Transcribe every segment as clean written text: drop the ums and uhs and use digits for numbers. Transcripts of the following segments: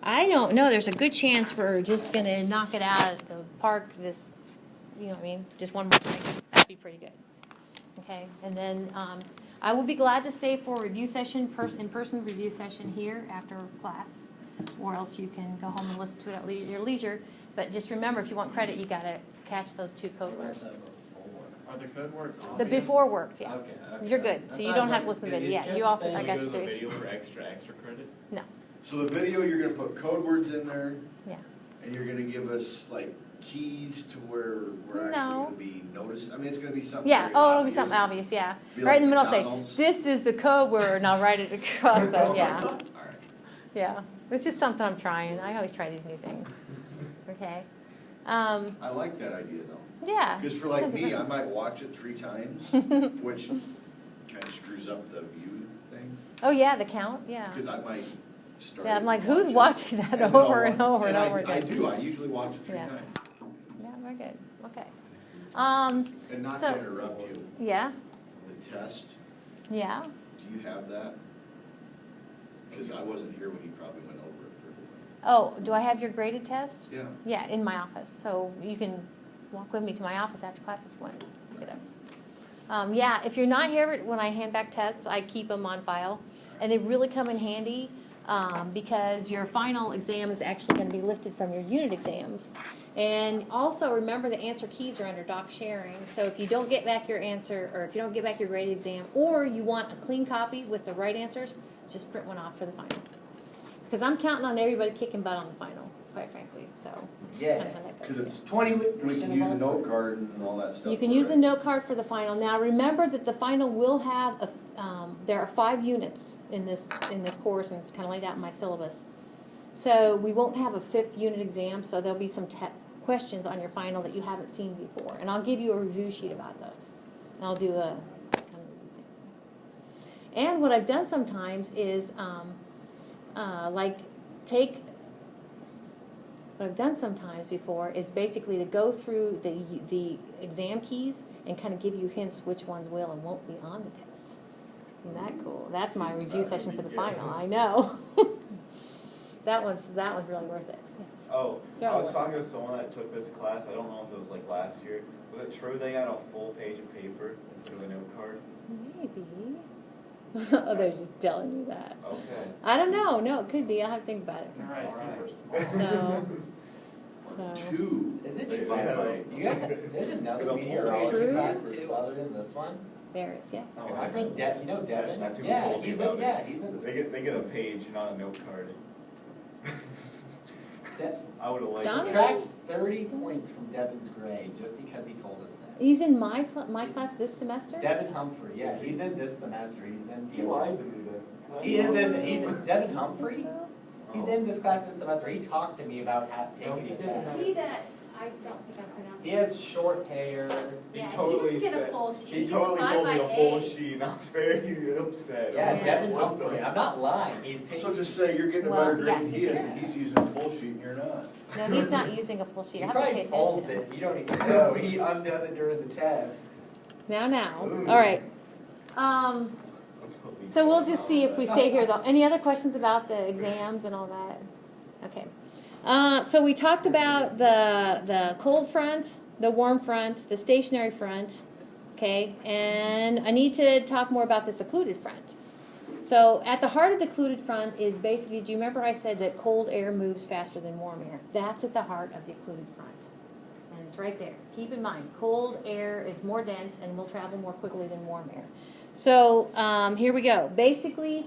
I don't know. There's a good chance we're just going to knock it out at the park this, you know what I mean, just one more thing. That'd be pretty good. Okay, and then I will be glad to stay for a review session, in-person review session here after class, or else you can go home and listen to it at your leisure. But just remember, if you want credit, you got to catch those 2 code words. Are the code words obvious? The before worked, yeah. Okay. You're good, so you don't have to listen to the video. Yeah, you all. I got you the through. video for extra credit? No. So the video, you're gonna put code words in there, Yeah. and you're gonna give us like keys to where we're actually No. gonna be noticed. I mean, it's gonna be something. Yeah. very Oh, it'll be obvious. something obvious. Yeah. Be Right like in the middle, McDonald's. say, "This is the code word," and I'll write it across the. Yeah. All right. Yeah. It's just something I'm trying. I always try these new things. Okay. I like that idea though. Yeah. Because for like kinda me, I different. might watch it 3 times, which kind of screws up the view thing. Oh yeah, the count. Yeah. Because I might start. Yeah. I'm like, to who's watch watching that and then I'll over and watch- over and over I again? do. I usually watch it 3 Yeah. times. Yeah. Very good. Okay. And not So- to interrupt you, Yeah. the test, Yeah. do you have that? Because I wasn't here when you probably went over it for everybody. Oh, do I have your graded test? Yeah. Yeah, in my office. So you can walk with me to my office after class if you want. Get up. Yeah, if you're not here when I hand back tests, I keep them on file. And they really come in handy because your final exam is actually going to be lifted from your unit exams. And also remember the answer keys are under doc sharing. So if you don't get back your answer, or if you don't get back your graded exam, or you want a clean copy with the right answers, just print one off for the final. Because I'm counting on everybody kicking butt on the final, quite frankly. So Yeah. kinda how that goes. Because it's, 20% we can use a note card and all that stuff. You can use a note card for the final. Now remember that the final will have there are 5 units in this course, and it's kind of laid out in my syllabus. So we won't have a 5th unit exam, so there'll be some questions on your final that you haven't seen before, and I'll give you a review sheet about those. And I'll do a kind of review thing. And what I've done sometimes is what I've done sometimes before is basically to go through the exam keys and kind of give you hints which ones will and won't be on the test. Isn't that cool? That's my review session for the final. I know. that one's really worth it. Oh, They're I all was worth talking to someone that took this class. I don't know if it was like last year. Was it true they got a full page of paper instead of a note card? Maybe. Oh, they're just telling you that. Okay. I don't know. No, it could be. I'll have to think about it. All right, Alright. super small. So 2. Is it If true? I have a- You guys have, there's another True? meteorology class too, other than this one? there it is. Yeah. Oh, my friend, you know Devin? That's who Yeah, told me he's about in, it. yeah, he's in. They get a page, not a note card. I would have liked Done? it. Subtract 30 points from Devin's grade just because he told us that. He's in my class this semester. Devin Humphrey, yeah, he's in this semester. He's in You lied to me then. He is, isn't he? He's Devin Humphrey. So, He's in this class this semester. He talked to me about taking the is test. he that? I don't think I pronounced. He has short hair. He Yeah, totally he doesn't get a said- full sheet. He He's totally a told me a 5 full by 8. sheet, and I was very upset. Yeah, Yeah. Devin What the- Humphrey. I'm not lying. He's So taking. just say you're getting a Well, better grade yeah, than he he's is, here. and he's using a full sheet and you're not. No, he's not using a full sheet. He I have to probably pay folds attention. it. You don't even know. He undoes it during the test. Now. Ooh. All right. So we'll just see if we stay here though. Any other questions about the exams and all that? Okay. So we talked about the cold front, the warm front, the stationary front. Okay, and I need to talk more about this occluded front. So at the heart of the occluded front is basically, do you remember I said that cold air moves faster than warm air? That's at the heart of the occluded front. And it's right there. Keep in mind, cold air is more dense and will travel more quickly than warm air. So here we go. Basically,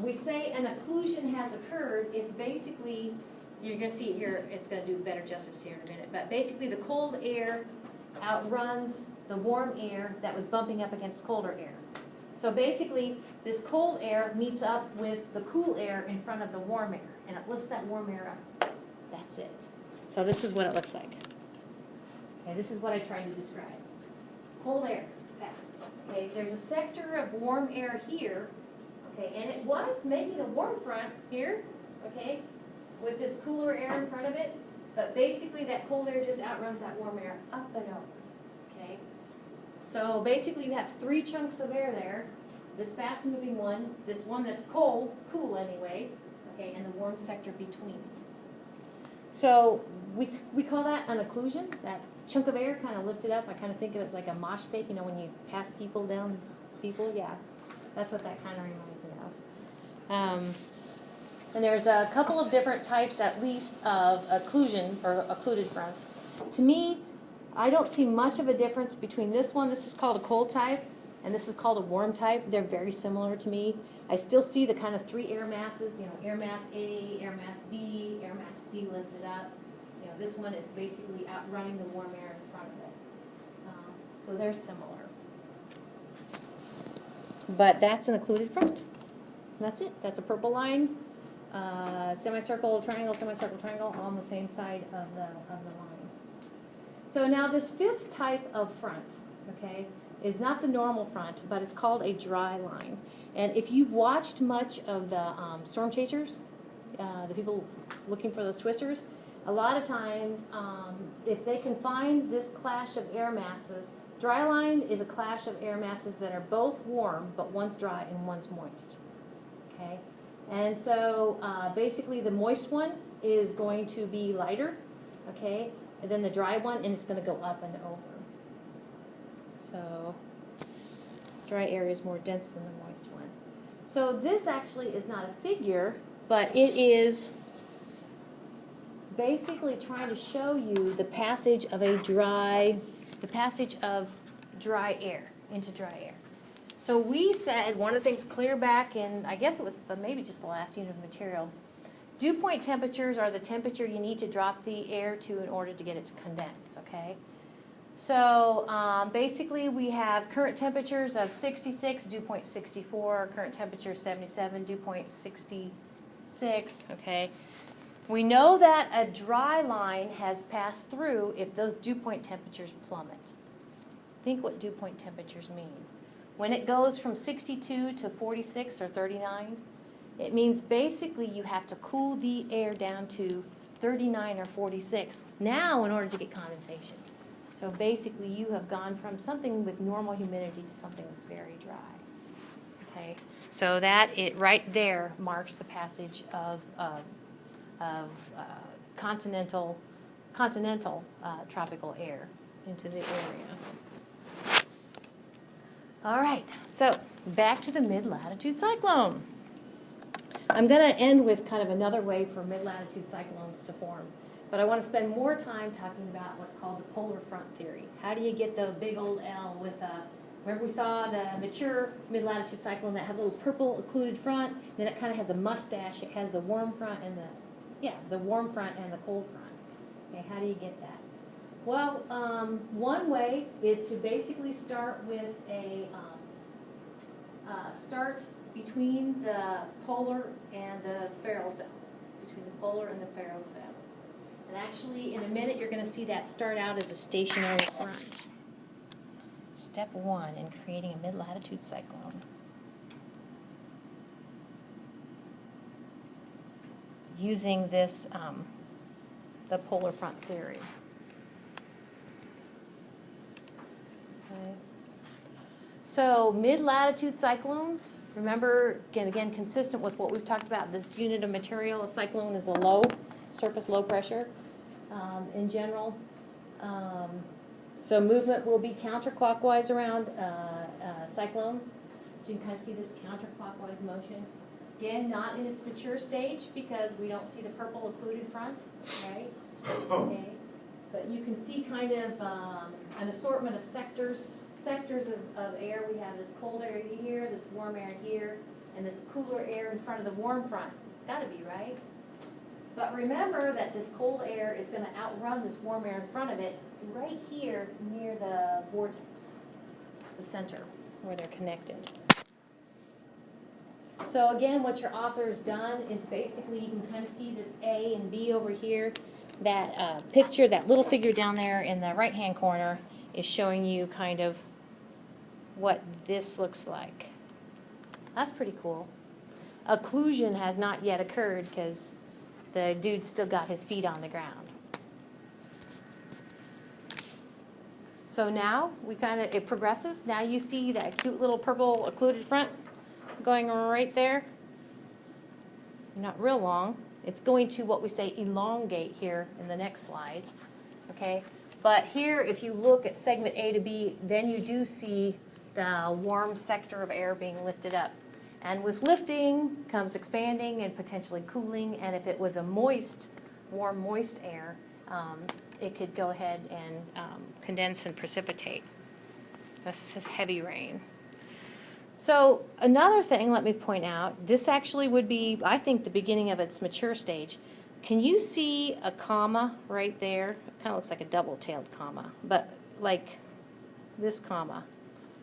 we say an occlusion has occurred if basically, you're going to see it here, it's going to do better justice here in a minute, but basically the cold air outruns the warm air that was bumping up against colder air. So basically, this cold air meets up with the cool air in front of the warm air, and it lifts that warm air up. That's it. So this is what it looks like. Okay, this is what I tried to describe. Cold air, fast. Okay, there's a sector of warm air here, okay, and it was making a warm front here, okay, with this cooler air in front of it, but basically that cold air just outruns that warm air up and over, okay? So basically you have 3 chunks of air there, this fast-moving one, this one that's cold, cool anyway, okay, and the warm sector between. So we call that an occlusion, that chunk of air kind of lifted up. I kind of think of it as like a mosh pit, you know, when you pass people down, yeah. That's what that kind of reminds me of. And there's a couple of different types, at least, of occlusion, or occluded fronts. To me, I don't see much of a difference between this one, this is called a cold type, and this is called a warm type. They're very similar to me. I still see the kind of three air masses, you know, air mass A, air mass B, air mass C lifted up. You know, this one is basically outrunning the warm air in front of it. So they're similar. But that's an occluded front. That's it. That's a purple line, semicircle, triangle, all on the same side of the line. So now this fifth type of front, okay, is not the normal front, but it's called a dry line. And if you've watched much of the storm chasers, the people looking for those twisters, a lot of times, if they can find this clash of air masses, dry line is a clash of air masses that are both warm, but one's dry and one's moist. Okay, and so basically the moist one is going to be lighter, okay, and then the dry one, and it's going to go up and over. So dry air is more dense than the moist one. So this actually is not a figure, but it is basically trying to show you the passage of dry air into dry air. So we said one of the things clear back in, I guess it was maybe just the last unit of material, dew point temperatures are the temperature you need to drop the air to in order to get it to condense, okay? So basically we have current temperatures of 66, dew point 64, current temperature 77, dew point 66, okay? We know that a dry line has passed through if those dew point temperatures plummet. Think what dew point temperatures mean. When it goes from 62 to 46 or 39, it means basically you have to cool the air down to 39 or 46 now in order to get condensation. So basically you have gone from something with normal humidity to something that's very dry. Okay, so that right there marks the passage of continental tropical air into the area. All right, so back to the mid-latitude cyclone. I'm going to end with kind of another way for mid-latitude cyclones to form, but I want to spend more time talking about what's called the polar front theory. How do you get the big old L with remember we saw the mature mid-latitude cyclone that had a little purple occluded front, then it kind of has a mustache. It has the warm front and the warm front and the cold front. Okay, how do you get that? Well, one way is to basically start with start between the polar and the ferrule zone, between the polar and the ferrule zone. And actually, in a minute, you're going to see that start out as a stationary front. Step one in creating a mid-latitude cyclone. Using this, the polar front theory. Okay. So mid-latitude cyclones, remember, again, consistent with what we've talked about, this unit of material, a cyclone is a surface low pressure in general. So movement will be counterclockwise around cyclone. So you can kind of see this counterclockwise motion. Again, not in its mature stage because we don't see the purple occluded front, right? Okay. But you can see kind of an assortment of sectors of air. We have this cold air here, this warm air here, and this cooler air in front of the warm front. It's got to be, right? But remember that this cold air is going to outrun this warm air in front of it right here near the vortex, the center, where they're connected. So again, what your author's done is basically you can kind of see this A and B over here. That picture, that little figure down there in the right-hand corner is showing you kind of what this looks like. That's pretty cool. Occlusion has not yet occurred because the dude still got his feet on the ground. So now it progresses. Now you see that cute little purple occluded front going right there. not real long. It's going to what we say elongate here in the next slide, okay? But here, if you look at segment A to B, then you do see the warm sector of air being lifted up. And with lifting comes expanding and potentially cooling, and if it was a moist, warm, moist air, it could go ahead and condense and precipitate. This says heavy rain. So another thing, let me point out, this actually would be, I think, the beginning of its mature stage. Can you see a comma right there? It kind of looks like a double-tailed comma, but like this comma.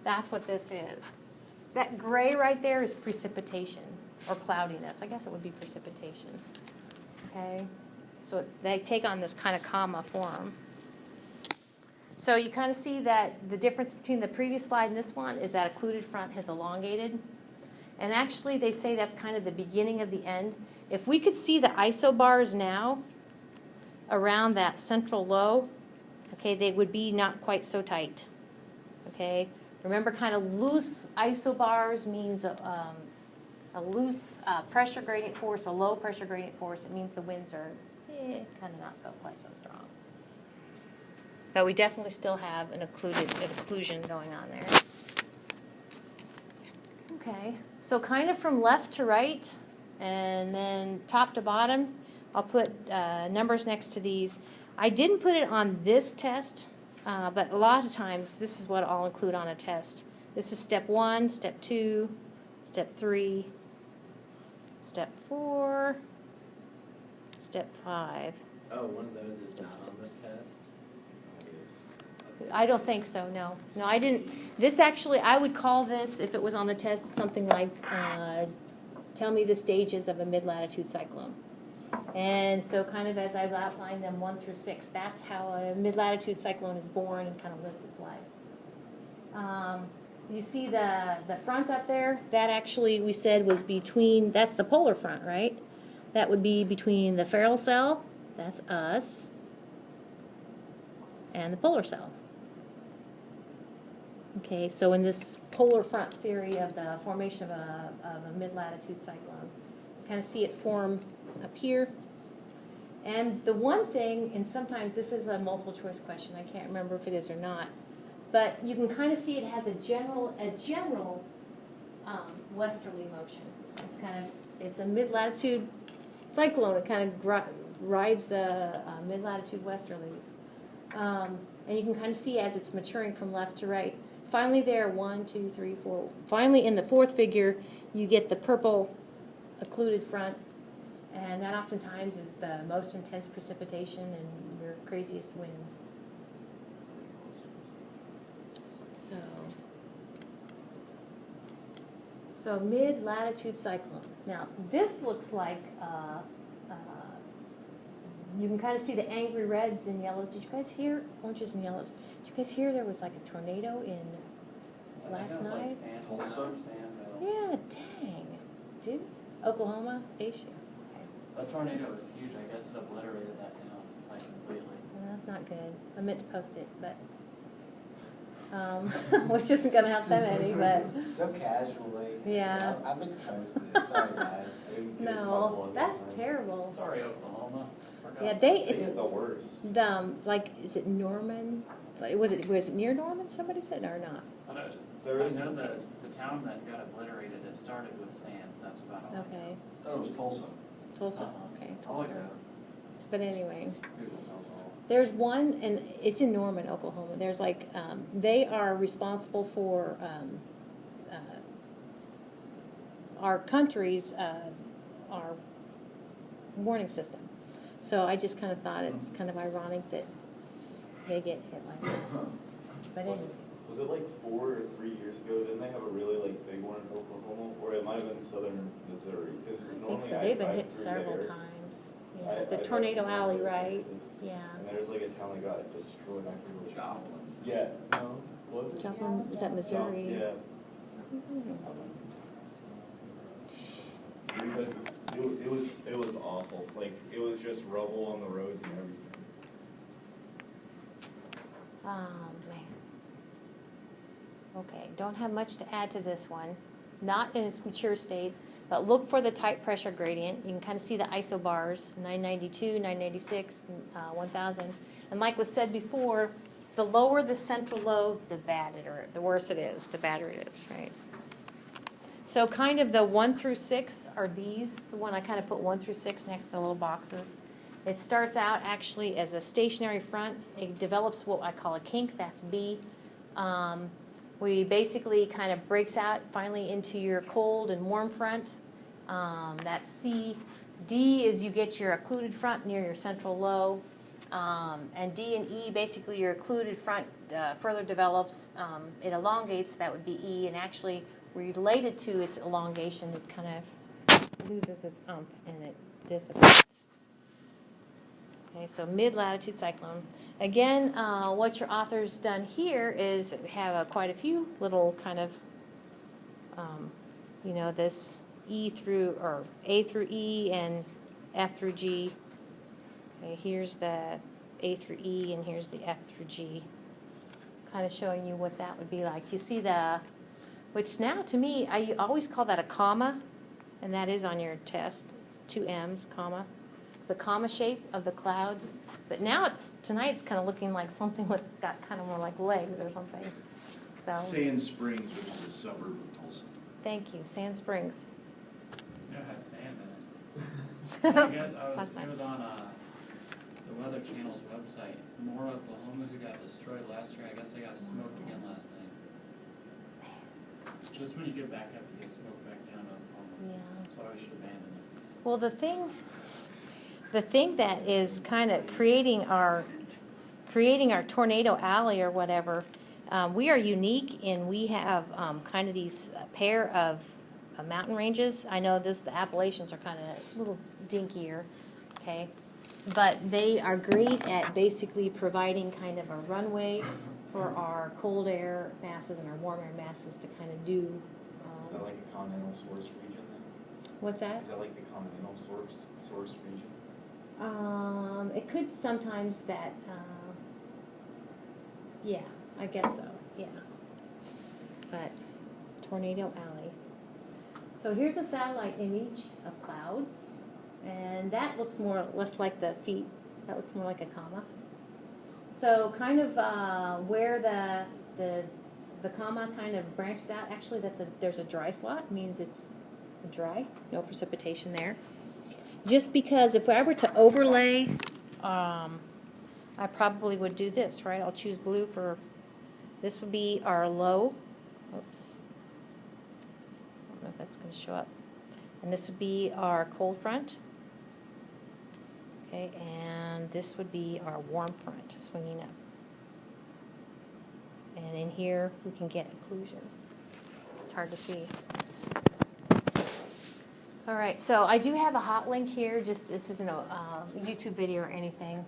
That's what this is. That gray right there is precipitation or cloudiness. I guess it would be precipitation. Okay? So they take on this kind of comma form. So you kind of see that the difference between the previous slide and this one is that occluded front has elongated. And actually they say that's kind of the beginning of the end. If we could see the isobars now around that central low, okay, they would be not quite so tight. Okay? Remember, kind of loose isobars means a loose pressure gradient force, a low pressure gradient force. It means the winds are kind of not so quite so strong. But we definitely still have an occlusion going on there. Okay, so kind of from left to right and then top to bottom, I'll put numbers next to these. I didn't put it on this test, but a lot of times this is what I'll include on a test. This is step 1, step 2, step 3, step 4, step 5. Oh, one of those is not Step on this 6. test? I don't think so, no. No, I didn't. This actually, I would call this, if it was on the test, something like, tell me the stages of a mid-latitude cyclone. And so kind of as I've outlined them 1 through 6, that's how a mid-latitude cyclone is born and kind of lives its life. You see the front up there? That actually, we said, was between, that's the polar front, right? That would be between the feral cell, that's us, and the polar cell. Okay, so in this polar front theory of the formation of a mid-latitude cyclone, you kind of see it form up here. And the one thing, and sometimes this is a multiple choice question, I can't remember if it is or not, but you can kind of see it has a general westerly motion. It's kind of, it's a mid-latitude cyclone. It kind of rides the mid-latitude westerlies. And you can kind of see as it's maturing from left to right. Finally there, 1, 2, 3, 4. Finally in the fourth figure, you get the purple occluded front. And that oftentimes is the most intense precipitation and your craziest winds. So mid-latitude cyclone. Now, this looks like, you can kind of see the angry reds and yellows. Did you guys hear, oranges and yellows, did you guys hear there was like a tornado in last night? Tulsa? Yeah, dang. Dude, Oklahoma, they should. The tornado was huge. I guess it obliterated that town, like, completely. Not good. I meant to post it, but, which isn't gonna help them any, but. So casually. Yeah. I've been posted. Sorry, guys. No, that's terrible. Sorry, Oklahoma. Forgot. Yeah, They it's, had the worst. like, is it Norman? Like, was it near Norman, somebody said, or not? There I is- know that the town that got obliterated, it started with sand. That's about all. Okay, I thought it was Tulsa. Tulsa, okay, I'll look it Tulsa. up. But anyway, Google tells all. there's one, and it's in Norman, Oklahoma. There's like, they are responsible for our country's, our warning system. So I just kind of thought it's kind of ironic that they get hit like that. But Was anyway, was it like 4 or 3 years ago? Didn't they have a really like big one in Oklahoma, or it might have been southern Missouri? 'Cause I think normally so. They've been drive hit through several there. times. I Yeah, the drive tornado through alley, those right? places, Yeah. And there's like a town that got destroyed. I forget what it's called. Joplin. Yeah. No. Was it? Joplin, is that Missouri? Yeah. Mhm. Because it was awful. Like it was just rubble on the roads and everything. Oh, man. Okay, don't have much to add to this one. Not in its mature state. But look for the tight pressure gradient. You can kind of see the isobars, 992, 996, 1000. And like was said before, the lower the central lobe, the worse it is, the badder it is, right? So kind of the 1 through 6 are these. The one I kind of put 1 through 6 next to the little boxes. It starts out actually as a stationary front. It develops what I call a kink, that's B. We basically kind of breaks out finally into your cold and warm front. That's C. D is you get your occluded front near your central lobe. And D and E, basically your occluded front further develops. It elongates, that would be E. And actually, related to its elongation, it kind of loses its umph and it dissipates. Okay, so mid-latitude cyclone. Again, what your author's done here is have quite a few little kind of, this E through, or A through E and F through G. Okay, here's the A through E and here's the F through G. Kind of showing you what that would be like. You see which now to me, I always call that a comma, and that is on your test. It's 2 M's, comma. The comma shape of the clouds. But now tonight it's kind of looking like something that's got kind of more like legs or something. So, Sand Springs, which is a suburb of Tulsa. thank you, Sand Springs. You don't have sand in it. I guess Last night. it was on the Weather Channel's website. More Oklahoma who got destroyed last year. I guess they got smoked again last night. Just when you get back up, you get smoked back down to Oklahoma. Yeah. So I should abandon it. Well, the thing that is kind of creating our tornado alley or whatever, we are unique in we have kind of these pair of mountain ranges. I know the Appalachians are kind of a little dinkier, okay, but they are great at basically providing kind of a runway for our cold air masses and our warm air masses to kind of do. Is that like a continental source region then? What's that? Is that like the continental source region? It could sometimes that, yeah, I guess so, yeah. But tornado alley. So here's a satellite image of clouds, and that looks more or less like the feet. That looks more like a comma. So kind of where the comma kind of branches out. Actually, there's a dry slot, means it's dry, no precipitation there. Just because if I were to overlay, I probably would do this, right? I'll choose blue for, this would be our low. Oops. I don't know if that's going to show up. And this would be our cold front. Okay, and this would be our warm front, swinging up. And in here, we can get occlusion. It's hard to see. All right, so I do have a hot link here. Just this isn't a YouTube video or anything,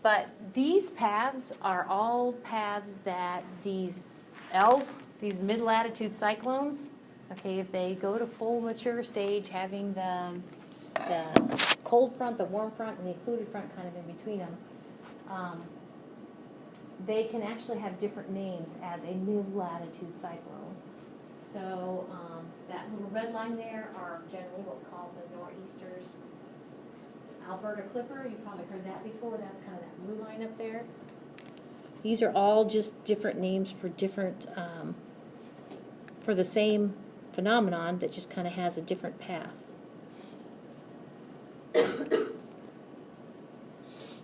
but these paths are all paths that these L's, these mid-latitude cyclones, okay, if they go to full mature stage, having the cold front, the warm front, and the occluded front kind of in between them, they can actually have different names as a mid-latitude cyclone. So that little red line there are generally what we call the nor'easters. Alberta Clipper, you've probably heard that before. That's kind of that blue line up there. These are all just different names for different, for the same phenomenon that just kind of has a different path.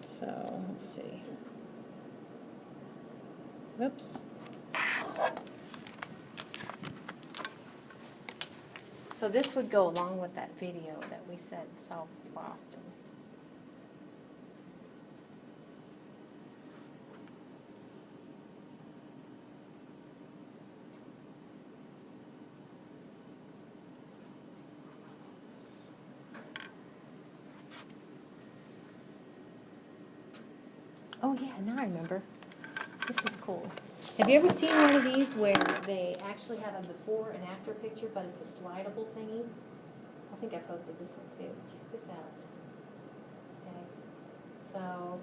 So let's see. Oops. So this would go along with that video that we said, South Boston. Oh yeah, now I remember. This is cool. Have you ever seen one of these where they actually have a before and after picture, but it's a slidable thingy? I think I posted this one too. Check this out. Okay. So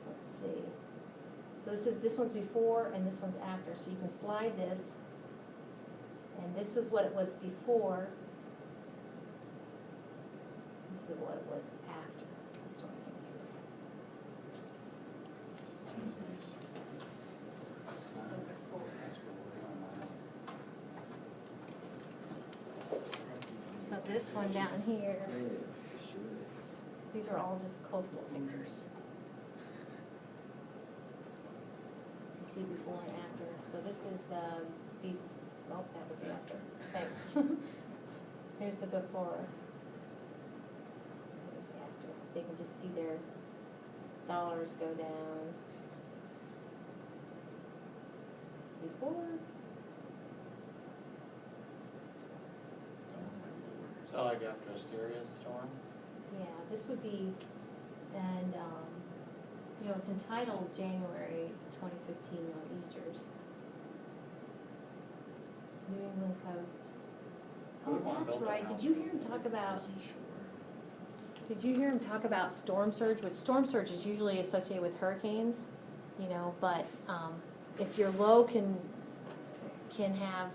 let's see. So this one's before and this one's after. So you can slide this, and this was what it was before, to what it was after the storm came through. So this one down here, these are all just coastal pictures. You see before and after. So this is the oh, that was the after. Thanks. Here's the before. Here's the after. They can just see their dollars go down. Before. So like after a serious storm? Yeah, this would be, and, you know, it's entitled January 2015 Nor'easters. New England coast. Oh, that's right. Did you hear him talk about, storm surge? Which storm surge is usually associated with hurricanes, you know, but, if your low can have,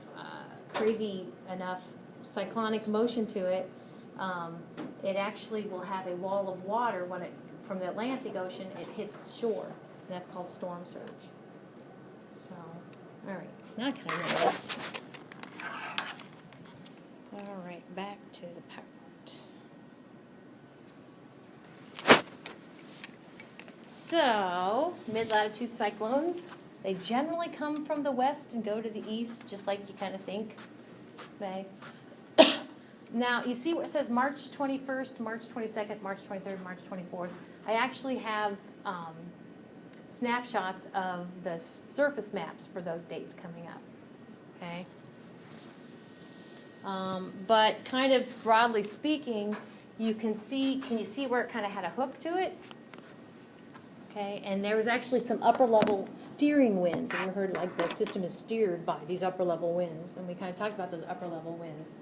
crazy enough cyclonic motion to it, it actually will have a wall of water when from the Atlantic Ocean, it hits shore, and that's called storm surge. So, all right, now I kind of know this. All right, back to the PowerPoint. So, mid-latitude cyclones, they generally come from the west and go to the east, just like you kind of think. Okay. Now, you see where it says March 21st, March 22nd, March 23rd, March 24th. I actually have snapshots of the surface maps for those dates coming up. Okay. But kind of broadly speaking, you can you see where it kind of had a hook to it? Okay, and there was actually some upper level steering winds. Have you ever heard like the system is steered by these upper level winds? And we kind of talked about those upper level winds.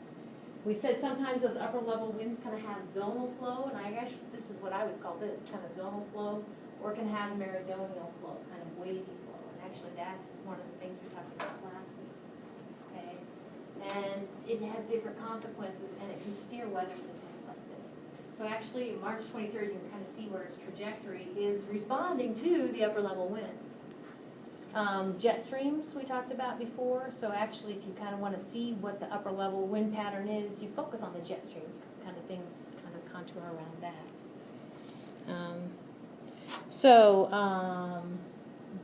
We said sometimes those upper level winds kind of have zonal flow, and I guess this is what I would call this, kind of zonal flow, or it can have meridional flow, kind of wavy flow. And actually that's one of the things we talked about last week. Okay, and it has different consequences, and it can steer weather systems like this. So actually, March 23rd, you can kind of see where its trajectory is responding to the upper level winds. Jet streams we talked about before. So actually, if you kind of want to see what the upper level wind pattern is, you focus on the jet streams because kind of things kind of contour around that.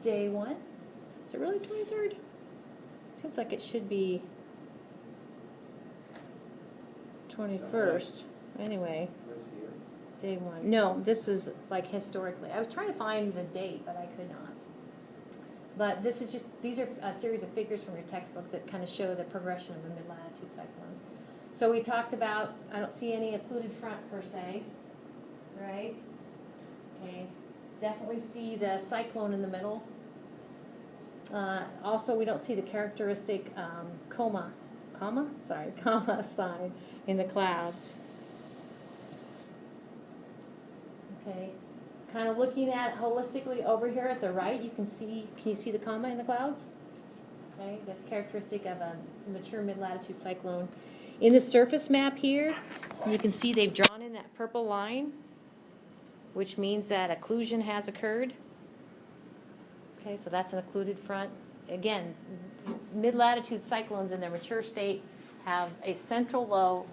Day one. Is it really 23rd? Seems like it should be 21st. Anyway. This year? Day one. No, this is like historically. I was trying to find the date, but I could not. But this is these are a series of figures from your textbook that kind of show the progression of a mid-latitude cyclone. So we talked about, I don't see any occluded front per se, right? Okay, definitely see the cyclone in the middle. Also, we don't see the characteristic comma sign in the clouds. Okay, kind of looking at it holistically over here at the right, can you see the comma in the clouds? Okay, that's characteristic of a mature mid-latitude cyclone. In the surface map here, you can see they've drawn in that purple line, which means that occlusion has occurred. Okay, so that's an occluded front. Again, mid-latitude cyclones in their mature state have a central low.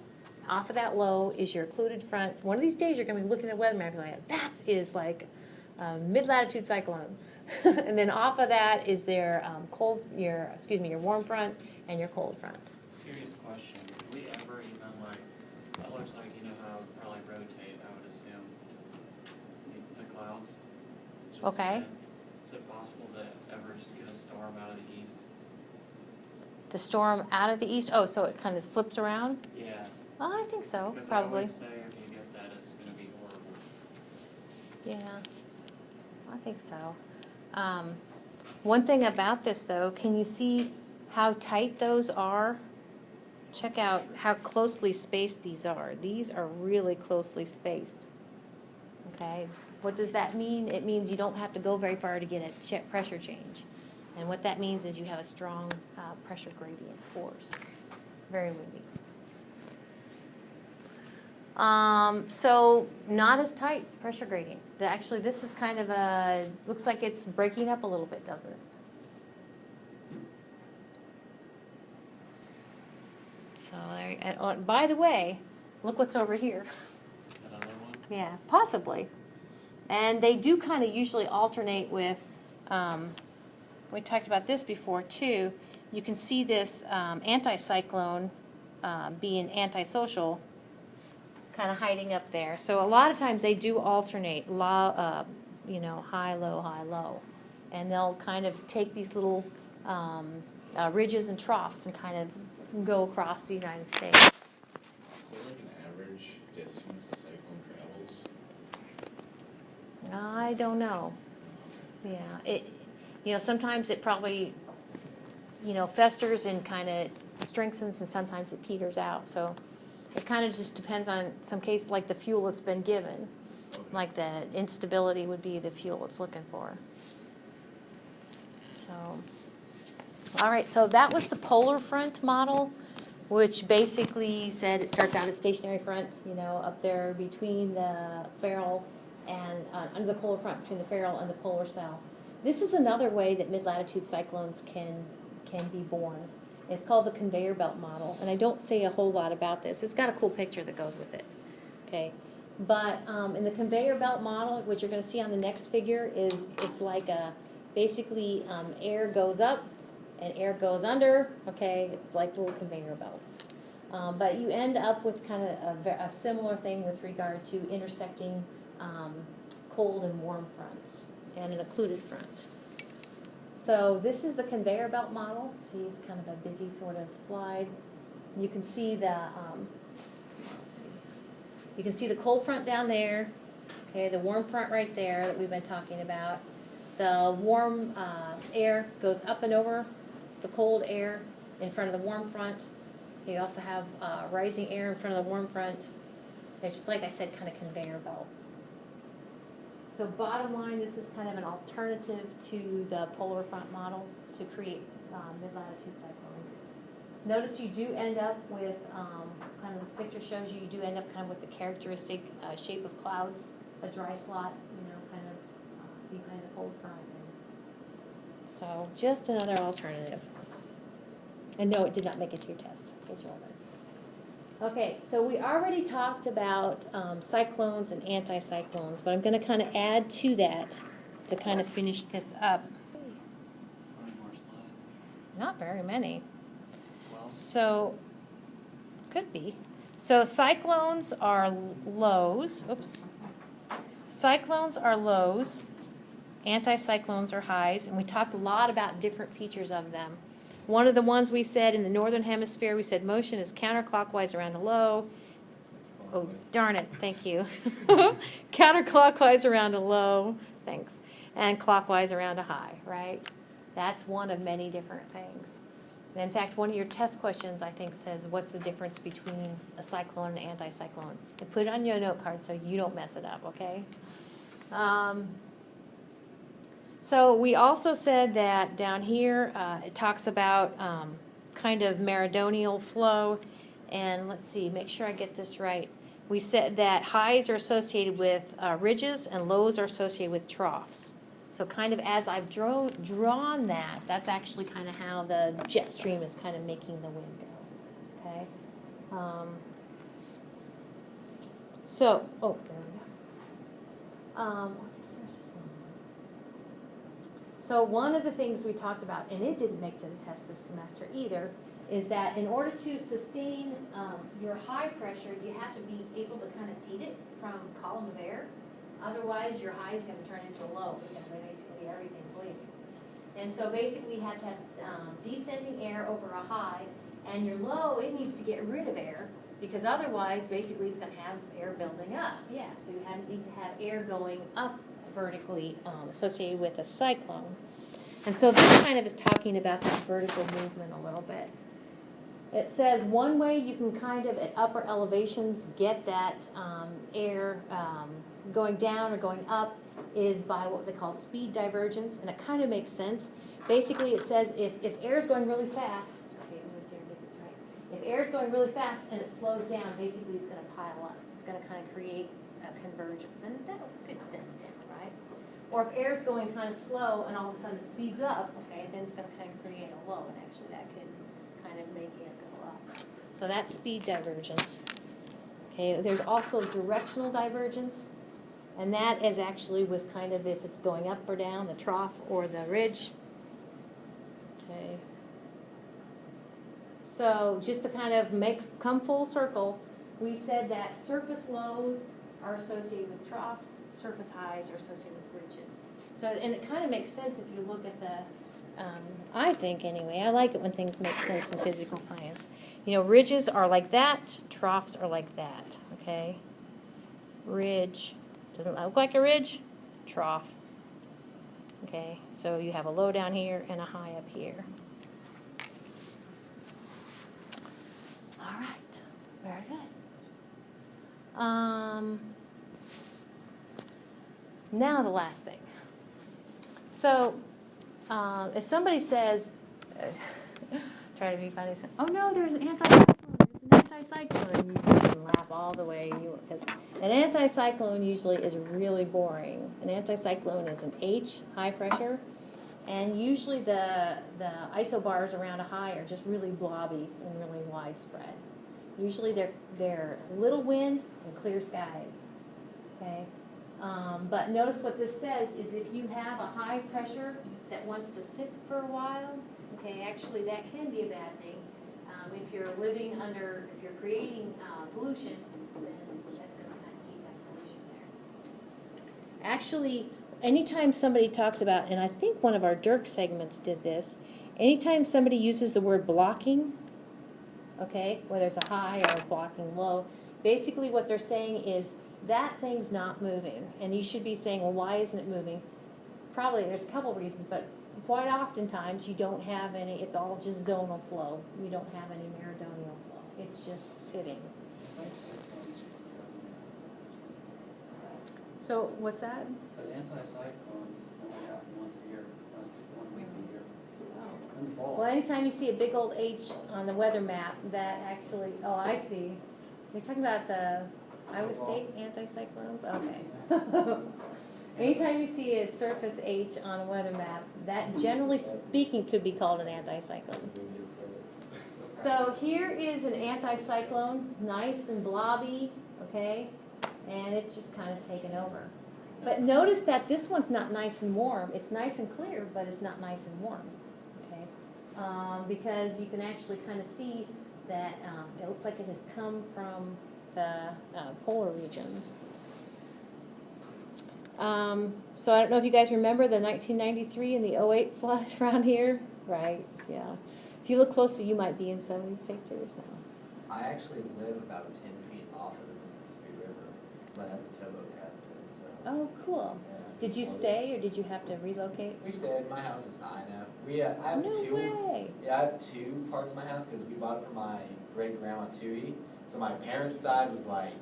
Off of that low is your occluded front. One of these days you're going to be looking at a weather map and be like, that is like a mid-latitude cyclone. And then off of that is their your warm front and your cold front. Serious question. Do we ever even that looks like, how it probably rotate, I would assume, the clouds? Just Okay. Is it possible to ever just get a storm out of the east? The storm out of the east? Oh, so it kind of flips around? Yeah. Oh, I think so, Because probably. I always say if you get that, it's going to be horrible. Yeah, I think so. One thing about this, though, can you see how tight those are? Check out how closely spaced these are. These are really closely spaced. Okay, what does that mean? It means you don't have to go very far to get a pressure change. And what that means is you have a strong pressure gradient force. Very windy. So not as tight pressure gradient. Actually, this is kind of a, looks like it's breaking up a little bit, doesn't it? So, by the way, look what's over here. Another one? Yeah, possibly. And they do kind of usually alternate with, we talked about this before too. You can see this anticyclone being antisocial, kind of hiding up there. So a lot of times they do alternate, high, low. And they'll kind of take these little ridges and troughs and kind of go across the United States. Is there like an average distance a cyclone travels? I don't know. Yeah, sometimes it probably, festers and kind of strengthens, and sometimes it peters out. So it kind of just depends on some case, like the fuel it's been given. Okay. Like the instability would be the fuel it's looking for. So, all right, so that was the polar front model, which basically said it starts out as stationary front, up there between the ferrule and under the polar front, between the ferrule and the polar cell. This is another way that mid-latitude cyclones can be born. It's called the conveyor belt model, and I don't say a whole lot about this. It's got a cool picture that goes with it. Okay, but in the conveyor belt model, which you're going to see on the next figure, it's like basically air goes up and air goes under. Okay, it's like little conveyor belts. But you end up with kind of a similar thing with regard to intersecting cold and warm fronts and an occluded front. So this is the conveyor belt model. See, it's kind of a busy sort of slide. You can see the cold front down there. Okay, the warm front right there that we've been talking about. The warm air goes up and over the cold air in front of the warm front. You also have rising air in front of the warm front. They're just, like I said, kind of conveyor belts. So bottom line, this is kind of an alternative to the polar front model to create mid-latitude cyclones. Notice you do end up with, kind of this picture shows you do end up kind of with the characteristic shape of clouds, a dry slot, kind of behind the cold front. So just another alternative. And no, it did not make it to your test, in case you're wondering. Okay, so we already talked about cyclones and anticyclones, but I'm going to kind of add to that to kind of finish this up. How many more slides? Not very many. 12? So, could be. So cyclones are lows. Oops. Cyclones are lows. Anticyclones are highs. And we talked a lot about different features of them. One of the ones we said in the northern hemisphere, we said motion is counterclockwise around a low. Oh, darn it. Thank you. Counterclockwise around a low. Thanks. And clockwise around a high, right? That's one of many different things. In fact, one of your test questions, I think, says, what's the difference between a cyclone and an anticyclone? And put it on your note card so you don't mess it up, okay? So we also said that down here, it talks about kind of meridional flow. And let's see, make sure I get this right. We said that highs are associated with ridges and lows are associated with troughs. So kind of as I've drawn that, that's actually kind of how the jet stream is kind of making the wind go. Okay? There we go. So one of the things we talked about, and it didn't make to the test this semester either, is that in order to sustain your high pressure, you have to be able to kind of feed it from column of air. Otherwise, your high is going to turn into a low because basically everything's leaving. And so basically you have to have descending air over a high, and your low, it needs to get rid of air because otherwise basically it's going to have air building up. Yeah, so you need to have air going up vertically associated with a cyclone. And so this kind of is talking about that vertical movement a little bit. It says one way you can kind of at upper elevations get that air going down or going up is by what they call speed divergence, and it kind of makes sense. Basically it says if air is going really fast, okay, let me see if I get this right. If air is going really fast and it slows down, basically it's going to pile up. It's going to kind of create a convergence, and that could send it down, right? Or if air's going kind of slow and all of a sudden it speeds up, okay, then it's going to kind of create a low, and actually that could kind of make it go up. So that's speed divergence. Okay, there's also directional divergence, and that is actually with kind of if it's going up or down, the trough or the ridge. Okay. So just to kind of come full circle, we said that surface lows are associated with troughs, surface highs are associated with ridges. So, and it kind of makes sense if you look at the, I think anyway, I like it when things make sense in physical science. You know, ridges are like that, troughs are like that, okay? Ridge, doesn't that look like a ridge? Trough. Okay, so you have a low down here and a high up here. All right, very good. Now the last thing. So, if somebody says, try to be funny, say, oh no, there's an anticyclone, it's an anticyclone, you can laugh all the way, because an anticyclone usually is really boring. An anticyclone is an H, high pressure, and usually the isobars around a high are just really blobby and really widespread. Usually they're little wind and clear skies, okay? But notice what this says is if you have a high pressure that wants to sit for a while, okay, actually that can be a bad thing. If you're living under, if you're creating pollution, then that's going to kind of keep that pollution there. Actually, anytime somebody talks about, and I think one of our Dirk segments did this, anytime somebody uses the word blocking, okay, whether there's a high or a blocking low, basically what they're saying is that thing's not moving. And you should be saying, well, why isn't it moving? Probably there's a couple reasons, but quite oftentimes you don't have any, it's all just zonal flow. You don't have any meridional flow. It's just sitting. So what's that? So anticyclones only happen once a year, once 1 week a year. In the fall. Well, anytime you see a big old H on the weather map, that actually, oh, I see. You're talking about the Iowa State anticyclones? Okay. Anytime you see a surface H on a weather map, that generally speaking could be called an anticyclone. So here is an anticyclone, nice and blobby, okay? And it's just kind of taken over. But notice that this one's not nice and warm. It's nice and clear, but it's not nice and warm, okay? Because you can actually kind of see that it looks like it has come from the polar regions. So I don't know if you guys remember the 1993 and the 08 flood around here. Right, yeah. If you look closely, you might be in some of these pictures now. I actually live about 10 feet off of the Mississippi River, but as a towboat captain, so. Oh, cool. Yeah. Did you stay or did you have to relocate? We stayed. My house is high enough. I have No two. way. Yeah, I have two parts of my house because we bought it from my great grandma Tootie. So my parents' side was like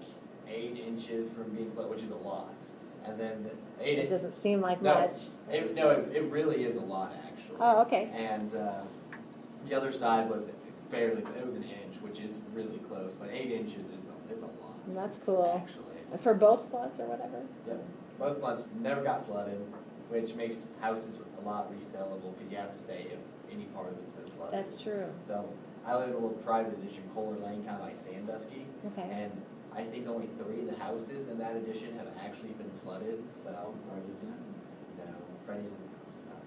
8 inches from being flooded, which is a lot. And then It doesn't seem like No, much. it really is a lot actually. Oh, okay. And the other side was it was an inch, which is really close, but 8 inches, it's a lot. That's cool. Actually. For both floods or whatever? Yep. Both floods never got flooded, which makes houses a lot resellable because you have to say if any part of it's been flooded. That's true. So I live in a little private addition, Kohler Lane, kind of by Sandusky. Okay. And I think only 3 of the houses in that addition have actually been flooded, so. No, Freddie's isn't close enough.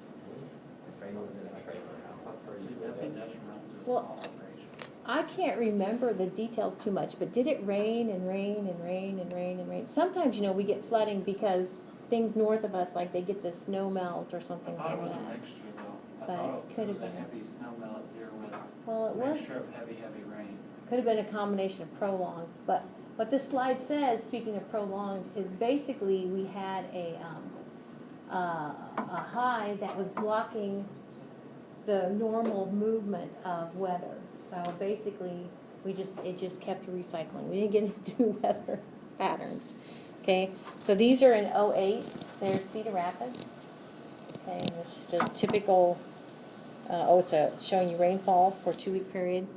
And Freddie lives in a trailer house. That'd be detrimental to the Well, operation. I can't remember the details too much, but did it rain and rain and rain and rain and rain? Sometimes, we get flooding because things north of us, like they get the snow melt or I something thought it like was a that. mixture though. I But thought it could it was have a been. heavy snow melt here with Well, it a was, mixture of heavy rain. could have been a combination of prolonged. But what this slide says, speaking of prolonged, is basically we had a high that was blocking the normal movement of weather. So basically, it just kept recycling. We didn't get into weather patterns. Okay, so these are in 08. There's Cedar Rapids. Okay, and it's just a typical. It's showing you rainfall for a 2-week period,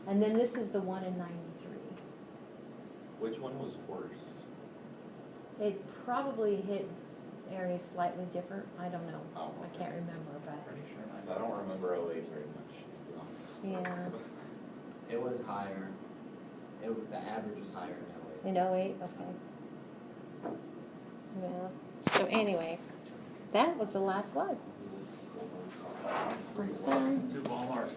and then this is the one in 93. Which one was worse? It probably hit areas slightly different, I don't know, Oh, I can't remember, but, Pretty sure mine. So I don't remember 08 very much, to be honest. yeah. It was higher, the average was higher in 08. In '08, okay. Yeah, so anyway, that was the last slide. To Walmart.